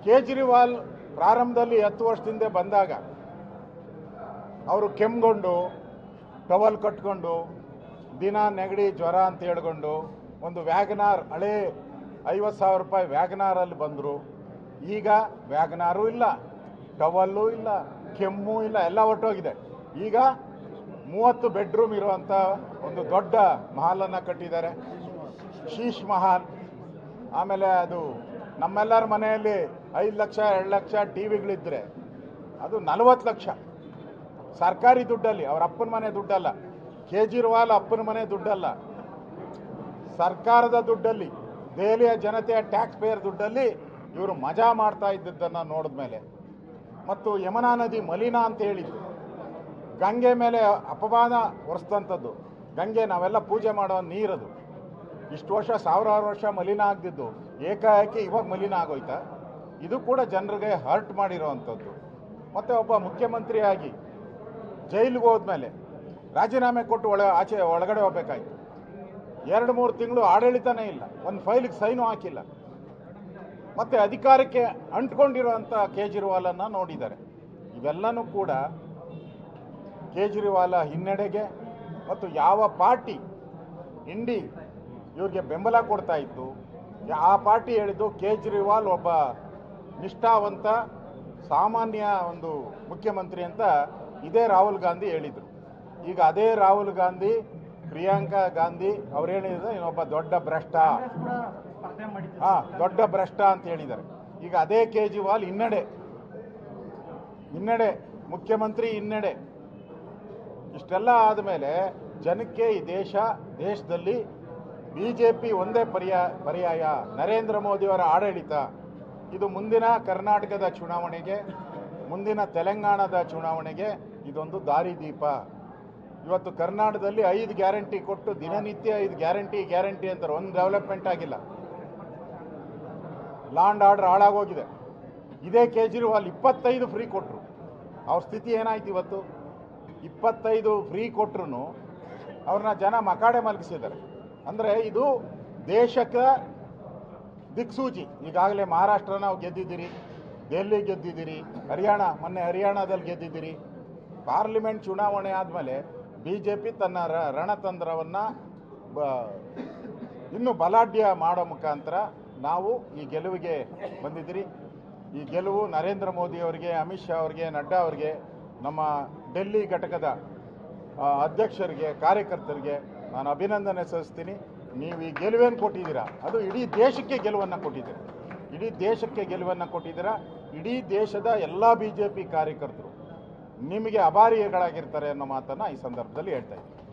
ಕೇಜ್ರಿವಾಲ್ ಪ್ರಾರಂಭದಲ್ಲಿ 10 ವರ್ಷದಿಂದ ಬಂದಾಗ ಅವರು ಕೆಮ್ಮಿಕೊಂಡು ಟವಲ್ ಕಟ್ಕೊಂಡು ದಿನ ನೆಗಡಿ ಜ್ವರ ಅಂತ ಹೇಳ್ಕೊಂಡು ಒಂದು ವ್ಯಾಗನಾರ್ ಹಳೇ 50,000 ರೂಪಾಯಿ ವ್ಯಾಗನಾರಲ್ಲಿ ಬಂದರು. ಈಗ ವ್ಯಾಗನಾರು ಇಲ್ಲ, ಟವಲ್ಲು ಇಲ್ಲ, ಕೆಮ್ಮು ಇಲ್ಲ, ಎಲ್ಲ ಹೊರಟೋಗಿದೆ. ಈಗ 30 ಬೆಡ್ರೂಮ್ ಇರುವಂಥ ಒಂದು ದೊಡ್ಡ ಮಹಲನ್ನು ಕಟ್ಟಿದ್ದಾರೆ, ಶೀಶ್ ಮಹಲ್. ಆಮೇಲೆ ಅದು ನಮ್ಮೆಲ್ಲರ ಮನೆಯಲ್ಲಿ 5 ಲಕ್ಷ 2 ಲಕ್ಷ ಟಿ ವಿಗಳಿದ್ದರೆ ಅದು 40 ಲಕ್ಷ ಸರ್ಕಾರಿ ದುಡ್ಡಲ್ಲಿ, ಅವ್ರ ಅಪ್ಪನ ಮನೆ ದುಡ್ಡಲ್ಲ, ಕೇಜ್ರಿವಾಲ್ ಅಪ್ಪನ ಮನೆ ದುಡ್ಡಲ್ಲ, ಸರ್ಕಾರದ ದುಡ್ಡಲ್ಲಿ, ದೆಹಲಿಯ ಜನತೆಯ ಟ್ಯಾಕ್ಸ್ ಪೇಯರ್ ದುಡ್ಡಲ್ಲಿ ಇವರು ಮಜಾ ಮಾಡ್ತಾ ಇದ್ದದ್ದನ್ನು ನೋಡಿದ ಮೇಲೆ, ಮತ್ತು ಯಮುನಾ ನದಿ ಮಲಿನ ಅಂತ ಹೇಳಿದ್ದು, ಗಂಗೆ ಮೇಲೆ ಅಪಮಾನ ಹೊರಿಸಿದಂಥದ್ದು. ಗಂಗೆ ನಾವೆಲ್ಲ ಪೂಜೆ ಮಾಡೋ ನೀರದು, ಇಷ್ಟು ವರ್ಷ ಸಾವಿರಾರು ವರ್ಷ ಮಲಿನ ಆಗದಿದ್ದು ಏಕಾಏಕಿ ಇವಾಗ ಮಲಿನ ಆಗೋಯ್ತಾ? ಇದು ಕೂಡ ಜನರಿಗೆ ಹರ್ಟ್ ಮಾಡಿರೋವಂಥದ್ದು. ಮತ್ತು ಒಬ್ಬ ಮುಖ್ಯಮಂತ್ರಿಯಾಗಿ ಜೈಲಿಗೆ ಹೋದ್ಮೇಲೆ ರಾಜೀನಾಮೆ ಕೊಟ್ಟು ಒಳಗಡೆ ಹೋಗ್ಬೇಕಾಯ್ತು. 2-3 ತಿಂಗಳು ಆಡಳಿತನೇ ಇಲ್ಲ, ಒಂದು ಫೈಲಿಗೆ ಸೈನು ಹಾಕಿಲ್ಲ. ಮತ್ತು ಅಧಿಕಾರಕ್ಕೆ ಅಂಟ್ಕೊಂಡಿರುವಂಥ ಕೇಜ್ರಿವಾಲನ್ನು ನೋಡಿದ್ದಾರೆ. ಇವೆಲ್ಲನೂ ಕೂಡ ಕೇಜ್ರಿವಾಲ ಹಿನ್ನಡೆಗೆ, ಮತ್ತು ಯಾವ ಪಾರ್ಟಿ ಇಂಡಿ ಇವ್ರಿಗೆ ಬೆಂಬಲ ಕೊಡ್ತಾ ಇತ್ತು, ಆ ಪಾರ್ಟಿ ಹೇಳಿದ್ದು ಕೇಜ್ರಿವಾಲ್ ಒಬ್ಬ ನಿಷ್ಠಾವಂತ ಸಾಮಾನ್ಯ ಒಂದು ಮುಖ್ಯಮಂತ್ರಿ ಅಂತ ಇದೇ ರಾಹುಲ್ ಗಾಂಧಿ ಹೇಳಿದರು. ಈಗ ಅದೇ ರಾಹುಲ್ ಗಾಂಧಿ, ಪ್ರಿಯಾಂಕಾ ಗಾಂಧಿ ಅವ್ರು ಹೇಳಿದ್ರೆ ಇನ್ನೊಬ್ಬ ದೊಡ್ಡ ಭ್ರಷ್ಟ, ದೊಡ್ಡ ಭ್ರಷ್ಟ ಅಂತ ಹೇಳಿದ್ದಾರೆ. ಈಗ ಅದೇ ಕೇಜ್ರಿವಾಲ್ ಹಿನ್ನಡೆ, ಮುಖ್ಯಮಂತ್ರಿ ಹಿನ್ನಡೆ. ಇಷ್ಟೆಲ್ಲ ಆದಮೇಲೆ ಜನಕ್ಕೆ ಈ ದೇಶದಲ್ಲಿ ಬಿಜೆಪಿ ಒಂದೇ ಪರ್ಯಾಯ, ನರೇಂದ್ರ ಮೋದಿಯವರ ಆಡಳಿತ. ಇದು ಮುಂದಿನ ಕರ್ನಾಟಕದ ಚುನಾವಣೆಗೆ, ಮುಂದಿನ ತೆಲಂಗಾಣದ ಚುನಾವಣೆಗೆ ಇದೊಂದು ದಾರಿದೀಪ. ಇವತ್ತು ಕರ್ನಾಟಕದಲ್ಲಿ 5 ಗ್ಯಾರಂಟಿ ಕೊಟ್ಟು ದಿನನಿತ್ಯ 5 ಗ್ಯಾರಂಟಿ ಅಂತಾರೆ, ಒಂದು ಡೆವಲಪ್ಮೆಂಟ್ ಆಗಿಲ್ಲ. ಲಾಂಡ್ ಆರ್ಡರ್ ಹಾಳಾಗೋಗಿದೆ. ಇದೇ ಕೇಜ್ರಿವಾಲ್ 25 ಫ್ರೀ ಕೊಟ್ಟರು, ಅವ್ರ ಸ್ಥಿತಿ ಏನಾಯ್ತು ಇವತ್ತು? 25 ಫ್ರೀ ಕೊಟ್ಟರು ಅವ್ರನ್ನ ಜನ ಮಕಾಡೆ ಮಲಗಿಸಿದ್ದಾರೆ. ಅಂದರೆ ಇದು ದೇಶಕ್ಕೆ ದಿಕ್ಸೂಚಿ. ಈಗಾಗಲೇ ಮಹಾರಾಷ್ಟ್ರ ನಾವು ಗೆದ್ದಿದ್ದೀರಿ, ದೆಹಲಿ ಗೆದ್ದಿದ್ದೀರಿ, ಮೊನ್ನೆ ಹರಿಯಾಣದಲ್ಲಿ ಗೆದ್ದಿದ್ದೀರಿ. ಪಾರ್ಲಿಮೆಂಟ್ ಚುನಾವಣೆ ಆದಮೇಲೆ BJP ತನ್ನ ರಣತಂತ್ರವನ್ನು ಇನ್ನೂ ಬಲಾಢ್ಯ ಮಾಡೋ ಮುಖಾಂತರ ನಾವು ಈ ಗೆಲುವಿಗೆ ಬಂದಿದ್ದೀರಿ. ಈ ಗೆಲುವು ನರೇಂದ್ರ ಮೋದಿ ಅವರಿಗೆ, ಅಮಿತ್ ಶಾ ಅವರಿಗೆ, ನಡ್ಡಾ ಅವರಿಗೆ, ನಮ್ಮ ಡೆಲ್ಲಿ ಘಟಕದ ಅಧ್ಯಕ್ಷರಿಗೆ, ಕಾರ್ಯಕರ್ತರಿಗೆ ನಾನು ಅಭಿನಂದನೆ ಸಲ್ಲಿಸ್ತೀನಿ. ನೀವು ಈ ಗೆಲುವೇನು ಕೊಟ್ಟಿದ್ದೀರಾ ಅದು ಇಡೀ ದೇಶಕ್ಕೆ ಗೆಲುವನ್ನು ಕೊಟ್ಟಿದ್ದೀರಾ, ಇಡೀ ದೇಶದ ಎಲ್ಲ BJP ಕಾರ್ಯಕರ್ತರು ನಿಮಗೆ ಅಭಾರಿಗಳಾಗಿರ್ತಾರೆ ಅನ್ನೋ ಮಾತನ್ನು ಈ ಸಂದರ್ಭದಲ್ಲಿ ಹೇಳ್ತಾ ಇದ್ದೀನಿ.